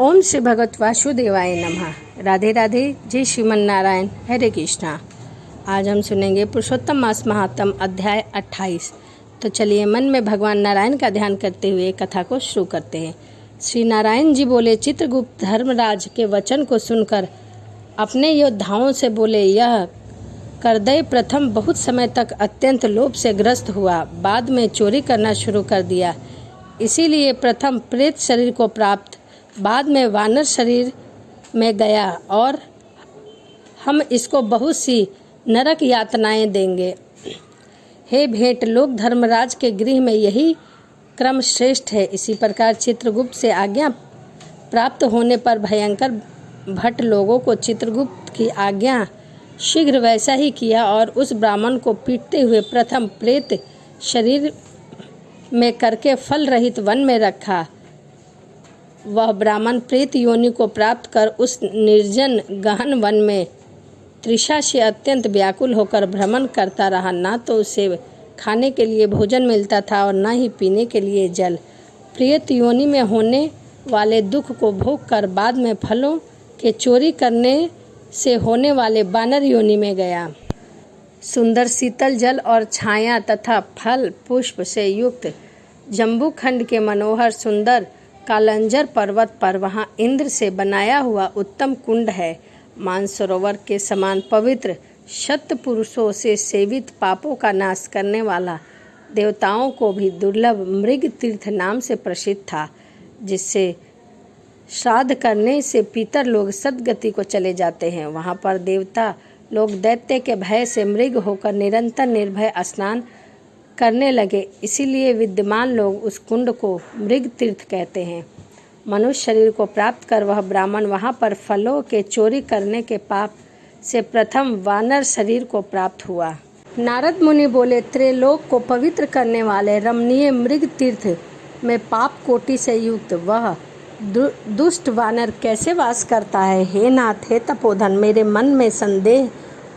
ओम श्री भगवत वासुदेवाय नमः। राधे राधे। जय श्रीमन नारायण। हरे कृष्णा। आज हम सुनेंगे पुरुषोत्तम मास महात्म अध्याय 28। तो चलिए मन में भगवान नारायण का ध्यान करते हुए कथा को शुरू करते हैं। श्री नारायण जी बोले, चित्रगुप्त धर्मराज के वचन को सुनकर अपने योद्धाओं से बोले, यह करदय प्रथम बहुत समय तक अत्यंत लोभ से ग्रस्त हुआ, बाद में चोरी करना शुरू कर दिया। इसीलिए प्रथम प्रेत शरीर को प्राप्त, बाद में वानर शरीर में गया और हम इसको बहुत सी नरक यातनाएं देंगे। हे भेंट, लोक धर्मराज के गृह में यही क्रम श्रेष्ठ है। इसी प्रकार चित्रगुप्त से आज्ञा प्राप्त होने पर भयंकर भट्ट लोगों को चित्रगुप्त की आज्ञा शीघ्र वैसा ही किया और उस ब्राह्मण को पीटते हुए प्रथम प्रेत शरीर में करके फल रहित वन में रखा। वह ब्राह्मण प्रेत योनि को प्राप्त कर उस निर्जन गहन वन में तृषा से अत्यंत व्याकुल होकर भ्रमण करता रहा। ना तो उसे खाने के लिए भोजन मिलता था और न ही पीने के लिए जल। प्रेत योनि में होने वाले दुख को भोग कर बाद में फलों के चोरी करने से होने वाले बानर योनि में गया। सुंदर शीतल जल और छाया तथा फल पुष्प से युक्त जम्बूखंड के मनोहर सुंदर कालंजर पर्वत पर वहाँ इंद्र से बनाया हुआ उत्तम कुंड है। मानसरोवर के समान पवित्र, शत पुरुषों से सेवित, पापों का नाश करने वाला, देवताओं को भी दुर्लभ मृग तीर्थ नाम से प्रसिद्ध था, जिससे श्राद्ध करने से पितर लोग सद्गति को चले जाते हैं। वहाँ पर देवता लोग दैत्य के भय से मृग होकर निरंतर निर्भय स्नान करने लगे। इसीलिए विद्यमान लोग उस कुंड को मृग तीर्थ कहते हैं। मनुष्य शरीर को प्राप्त कर वह ब्राह्मण वहाँ पर फलों के चोरी करने के पाप से प्रथम वानर शरीर को प्राप्त हुआ। नारद मुनि बोले, त्रिलोक को पवित्र करने वाले रमणीय मृग तीर्थ में पाप कोटि से युक्त वह दुष्ट वानर कैसे वास करता है? हे नाथ, हे तपोधन, मेरे मन में संदेह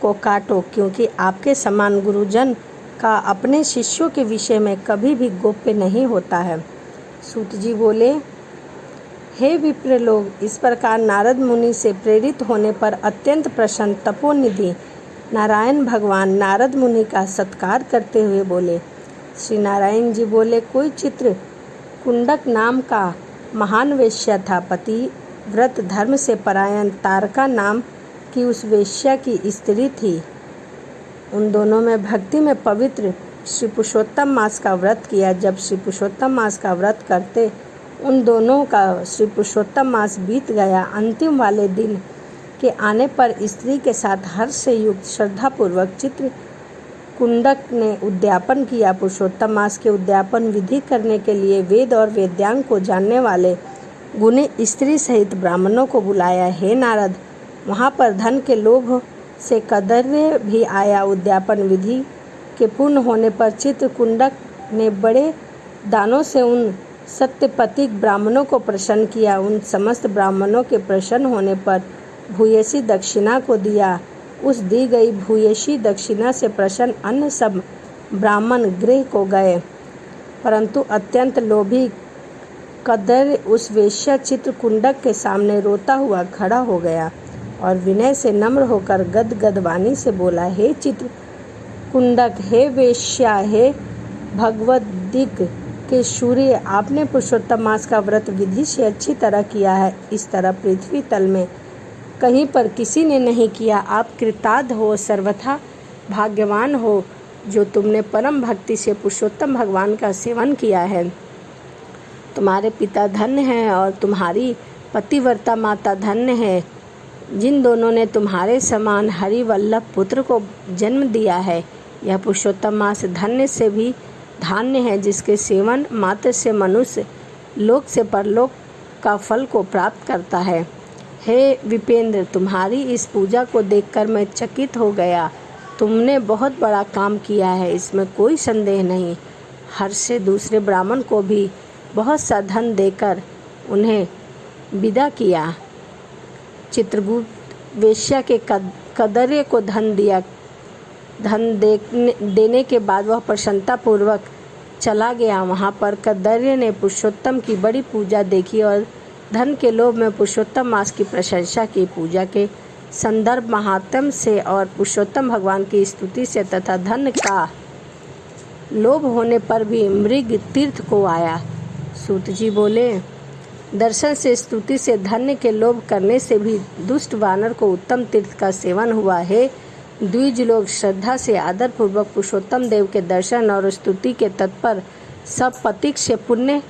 को काटो, क्योंकि आपके समान गुरुजन का अपने शिष्यों के विषय में कभी भी गोप्य नहीं होता है। सूत जी बोले, हे विप्र लोग, इस प्रकार नारद मुनि से प्रेरित होने पर अत्यंत प्रसन्न तपोनिधि नारायण भगवान नारद मुनि का सत्कार करते हुए बोले। श्री नारायण जी बोले, कोई चित्र कुंडक नाम का महान वेश्या था। पति व्रत धर्म से परायण तारका नाम की उस वेश्या की स्त्री थी। उन दोनों में भक्ति में पवित्र श्री पुरुषोत्तम मास का व्रत किया। जब श्री पुरुषोत्तम मास का व्रत करते उन दोनों का श्री पुरुषोत्तम मास बीत गया। अंतिम वाले दिन के आने पर स्त्री के साथ हर्ष से युक्त श्रद्धापूर्वक चित्र कुंडक ने उद्यापन किया। पुरुषोत्तम मास के उद्यापन विधि करने के लिए वेद और वेद्यांग को जानने वाले गुणी स्त्री सहित ब्राह्मणों को बुलाया। हे नारद, वहाँ पर धन के लोभ से कदर्य भी आया। उद्यापन विधि के पूर्ण होने पर चित्रकुंडक ने बड़े दानों से उन सत्यपतिक ब्राह्मणों को प्रसन्न किया। उन समस्त ब्राह्मणों के प्रसन्न होने पर भूयसी दक्षिणा को दिया। उस दी गई भूयसी दक्षिणा से प्रसन्न अन्य सब ब्राह्मण गृह को गए, परंतु अत्यंत लोभी कदर्य उस वेश्या चित्रकुंडक के सामने रोता हुआ खड़ा हो गया और विनय से नम्र होकर गदगद वाणी से बोला, हे चित्र कुंडक, हे वेश्या, हे भगवद्दिक के सूर्य, आपने पुरुषोत्तम मास का व्रत विधि से अच्छी तरह किया है। इस तरह पृथ्वी तल में कहीं पर किसी ने नहीं किया। आप कृतार्थ हो, सर्वथा भाग्यवान हो, जो तुमने परम भक्ति से पुरुषोत्तम भगवान का सेवन किया है। तुम्हारे पिता धन्य हैं और तुम्हारी पतिव्रता माता धन्य है, जिन दोनों ने तुम्हारे समान हरिवल्लभ पुत्र को जन्म दिया है। यह पुरुषोत्तम मास धन्य से भी धान्य है, जिसके सेवन मात्र से मनुष्य लोक से परलोक का फल को प्राप्त करता है। हे विपेंद्र, तुम्हारी इस पूजा को देखकर मैं चकित हो गया। तुमने बहुत बड़ा काम किया है, इसमें कोई संदेह नहीं। हर्ष से दूसरे ब्राह्मण को भी बहुत सा धन देकर उन्हें विदा किया। चित्रगुप्त वेश्या के कदर्य को धन दिया। धन देने के बाद वह प्रसन्नतापूर्वक चला गया। वहाँ पर कदर्य ने पुरुषोत्तम की बड़ी पूजा देखी और धन के लोभ में पुरुषोत्तम मास की प्रशंसा की, पूजा के संदर्भ महात्म से और पुरुषोत्तम भगवान की स्तुति से तथा धन का लोभ होने पर भी मृग तीर्थ को आया। सूत जी बोले, दर्शन से स्तुति से धन्य के लोभ करने से भी दुष्ट वानर को उत्तम तीर्थ का सेवन हुआ है। द्विज लोग श्रद्धा से आदर पूर्वक पुरुषोत्तम देव के दर्शन और स्तुति के तत्पर सब पथिक से पुण्य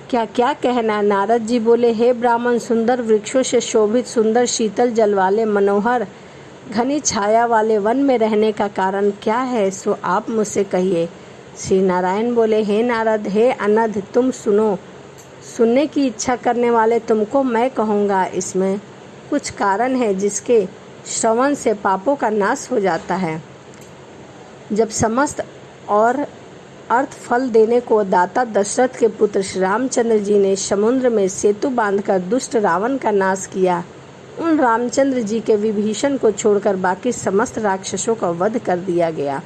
क्या क्या कहना। नारद जी बोले, हे ब्राह्मण, सुंदर वृक्षों से शोभित सुंदर शीतल जल वाले मनोहर घनी छाया वाले वन में रहने का कारण क्या है, सो आप मुझसे कहिए। श्री नारायण बोले, हे नारद, हे अनध, तुम सुनो। सुनने की इच्छा करने वाले तुमको मैं कहूँगा। इसमें कुछ कारण है जिसके श्रवण से पापों का नाश हो जाता है। जब समस्त और अर्थ फल देने को दाता दशरथ के पुत्र श्री रामचंद्र जी ने समुद्र में सेतु बांधकर दुष्ट रावण का नाश किया, उन रामचंद्र जी के विभीषण को छोड़कर बाकी समस्त राक्षसों का वध कर दिया गया।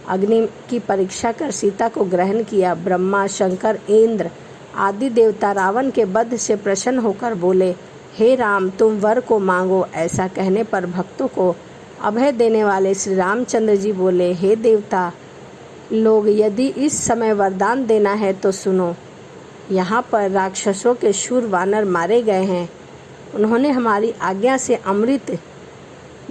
अग्नि की परीक्षा कर सीता को ग्रहण किया। ब्रह्मा, शंकर, इंद्र आदि देवता रावण के वध से प्रसन्न होकर बोले, हे राम, तुम वर को मांगो। ऐसा कहने पर भक्तों को अभय देने वाले श्री रामचंद्र जी बोले, हे देवता लोग, यदि इस समय वरदान देना है तो सुनो। यहाँ पर राक्षसों के शूर वानर मारे गए हैं। उन्होंने हमारी आज्ञा से अमृत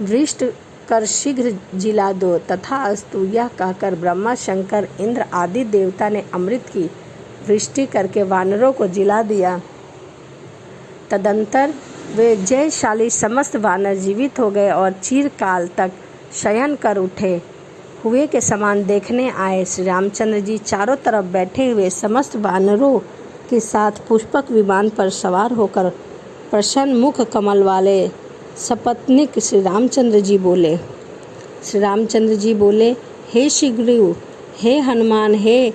वृष्ट कर शीघ्र जिला दो। तथा अस्तु, यह कहकर ब्रह्मा, शंकर, इंद्र आदि देवता ने अमृत की वृष्टि करके वानरों को जिला दिया। तदंतर वे जयशाली समस्त वानर जीवित हो गए और चिरकाल तक शयन कर उठे हुए के समान देखने आए। श्री रामचंद्र जी चारों तरफ बैठे हुए समस्त वानरों के साथ पुष्पक विमान पर सवार होकर प्रसन्न मुख कमल वाले सपत्नीक श्री रामचंद्र जी बोले। श्री रामचंद्र जी बोले, हे शीघ्रयु, हे हनुमान, हे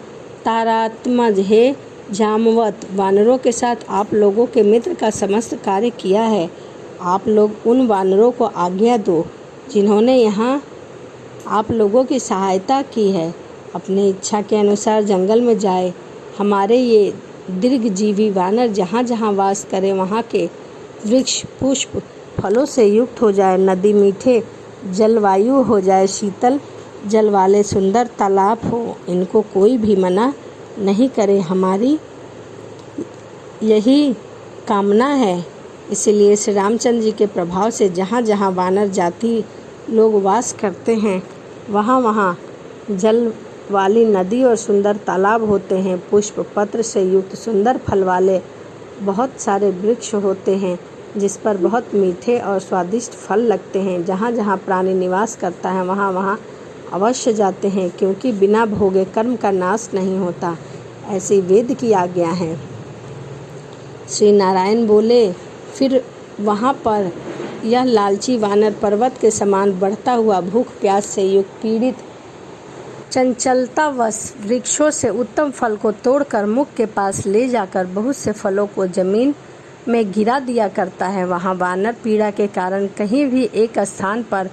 तारात्मज, हे जामवत, वानरों के साथ आप लोगों के मित्र का समस्त कार्य किया है। आप लोग उन वानरों को आज्ञा दो जिन्होंने यहाँ आप लोगों की सहायता की है। अपनी इच्छा के अनुसार जंगल में जाए। हमारे ये दीर्घजीवी वानर जहाँ जहाँ वास करें वहाँ के वृक्ष पुष्प फलों से युक्त हो जाए, नदी मीठे जलवायु हो जाए, शीतल जल वाले सुंदर तालाब हो, इनको कोई भी मना नहीं करे। हमारी यही कामना है। इसलिए श्री रामचंद्र जी के प्रभाव से जहाँ जहाँ वानर जाति लोग वास करते हैं वहाँ वहाँ जल वाली नदी और सुंदर तालाब होते हैं। पुष्प पत्र से युक्त सुंदर फल वाले बहुत सारे वृक्ष होते हैं जिस पर बहुत मीठे और स्वादिष्ट फल लगते हैं। जहाँ जहाँ प्राणी निवास करता है वहाँ वहाँ अवश्य जाते हैं, क्योंकि बिना भोगे कर्म का नाश नहीं होता, ऐसी वेद की आज्ञा है। श्री नारायण बोले, फिर वहाँ पर यह लालची वानर पर्वत के समान बढ़ता हुआ भूख प्यास से युक्त पीड़ित चंचलतावश वृक्षों से उत्तम फल को तोड़कर मुख के पास ले जाकर बहुत से फलों को जमीन में गिरा दिया करता है। वहाँ वानर पीड़ा के कारण कहीं भी एक स्थान पर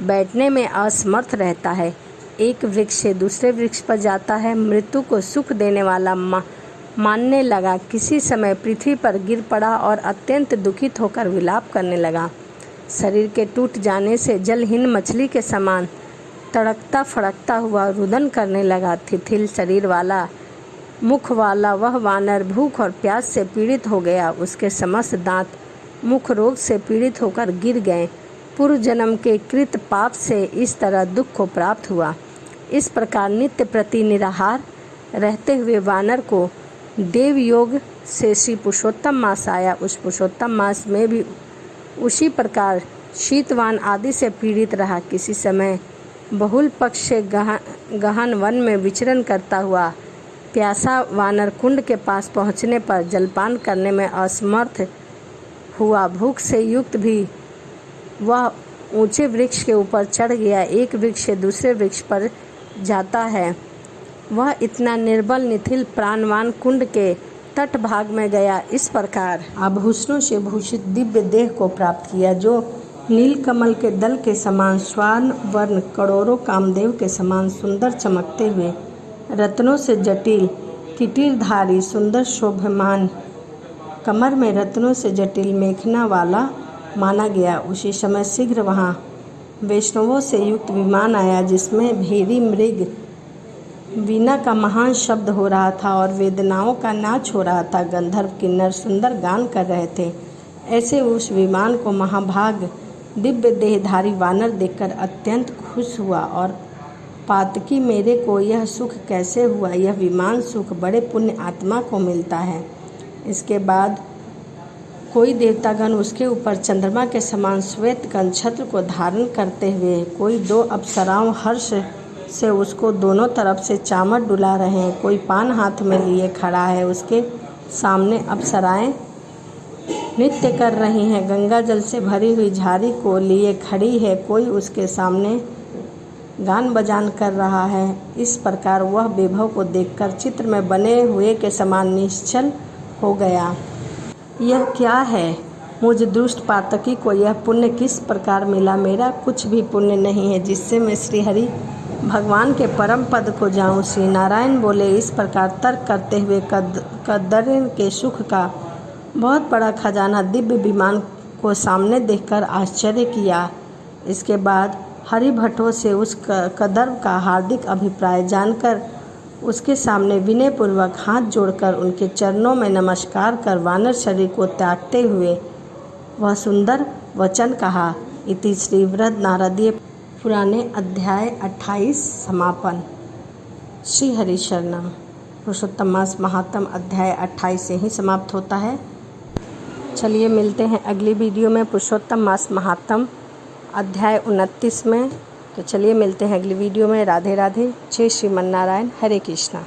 बैठने में असमर्थ रहता है। एक वृक्ष से दूसरे वृक्ष पर जाता है। मृत्यु को सुख देने वाला मानने लगा। किसी समय पृथ्वी पर गिर पड़ा और अत्यंत दुखित होकर विलाप करने लगा। शरीर के टूट जाने से जलहीन मछली के समान तड़कता फड़कता हुआ रुदन करने लगा। थिथिल शरीर वाला मुख वाला वह वानर भूख और प्यास से पीड़ित हो गया। उसके समस्त दांत मुख रोग से पीड़ित होकर गिर गए। पूर्व जन्म के कृत पाप से इस तरह दुख को प्राप्त हुआ। इस प्रकार नित्य प्रति निराहार रहते हुए वानर को देव योग से श्री पुरुषोत्तम मास आया। उस पुरुषोत्तम मास में भी उसी प्रकार शीतवान आदि से पीड़ित रहा। किसी समय बहुल पक्ष से गहन वन में विचरण करता हुआ प्यासा वानर कुंड के पास पहुँचने पर जलपान करने में असमर्थ हुआ। भूख से युक्त भी वह ऊंचे वृक्ष के ऊपर चढ़ गया। एक वृक्ष से दूसरे वृक्ष पर जाता है। वह इतना निर्बल निथिल प्राणवान कुंड के तट भाग में गया। इस प्रकार आभूषणों से भूषित दिव्य देह को प्राप्त किया, जो नीलकमल के दल के समान स्वान वर्ण करोड़ों कामदेव के समान सुंदर चमकते हुए, रत्नों से जटिल किटीरधारी सुंदर शोभमान कमर में रत्नों से जटिल मेखना वाला माना गया। उसी समय शीघ्र वहाँ वैष्णवों से युक्त विमान आया, जिसमें भेरी मृग वीणा का महान शब्द हो रहा था और वेदनाओं का नाच हो रहा था। गंधर्व किन्नर सुंदर गान कर रहे थे। ऐसे उस विमान को महाभाग दिव्य देहधारी वानर देखकर अत्यंत खुश हुआ और पातकी मेरे को यह सुख कैसे हुआ? यह विमान सुख बड़े पुण्य आत्मा को मिलता है। इसके बाद कोई देवतागण उसके ऊपर चंद्रमा के समान श्वेत छत्र को धारण करते हुए, कोई 2 अप्सराओं हर्ष से उसको दोनों तरफ से चामर डुला रहे हैं। कोई पान हाथ में लिए खड़ा है, उसके सामने अप्सराएं नृत्य कर रही हैं। गंगा जल से भरी हुई झाड़ी को लिए खड़ी है, कोई उसके सामने गान बजान कर रहा है। इस प्रकार वह वैभव को देखकर चित्र में बने हुए के समान निश्चल हो गया। यह क्या है? मुझ दुष्ट पातकी को यह पुण्य किस प्रकार मिला? मेरा कुछ भी पुण्य नहीं है जिससे मैं श्रीहरि भगवान के परम पद को जाऊं। श्री नारायण बोले। इस प्रकार तर्क करते हुए कदर्य के सुख का बहुत बड़ा खजाना दिव्य विमान को सामने देखकर आश्चर्य किया। इसके बाद हरिभट्टों से उस कदर्व का हार्दिक अभिप्राय जानकर उसके सामने विनयपूर्वक हाथ जोड़कर उनके चरणों में नमस्कार कर वानर शरीर को त्यागते हुए वह सुंदर वचन कहा। इति श्री बृहद नारदीय पुराणे अध्याय 28 समापन। श्री हरि शरणम। पुरुषोत्तम मास महात्म अध्याय 28 से ही समाप्त होता है। चलिए मिलते हैं अगली वीडियो में पुरुषोत्तम मास महात्म अध्याय 29 में। तो चलिए मिलते हैं अगली वीडियो में। राधे राधे। जय श्रीमन नारायण। हरे कृष्णा।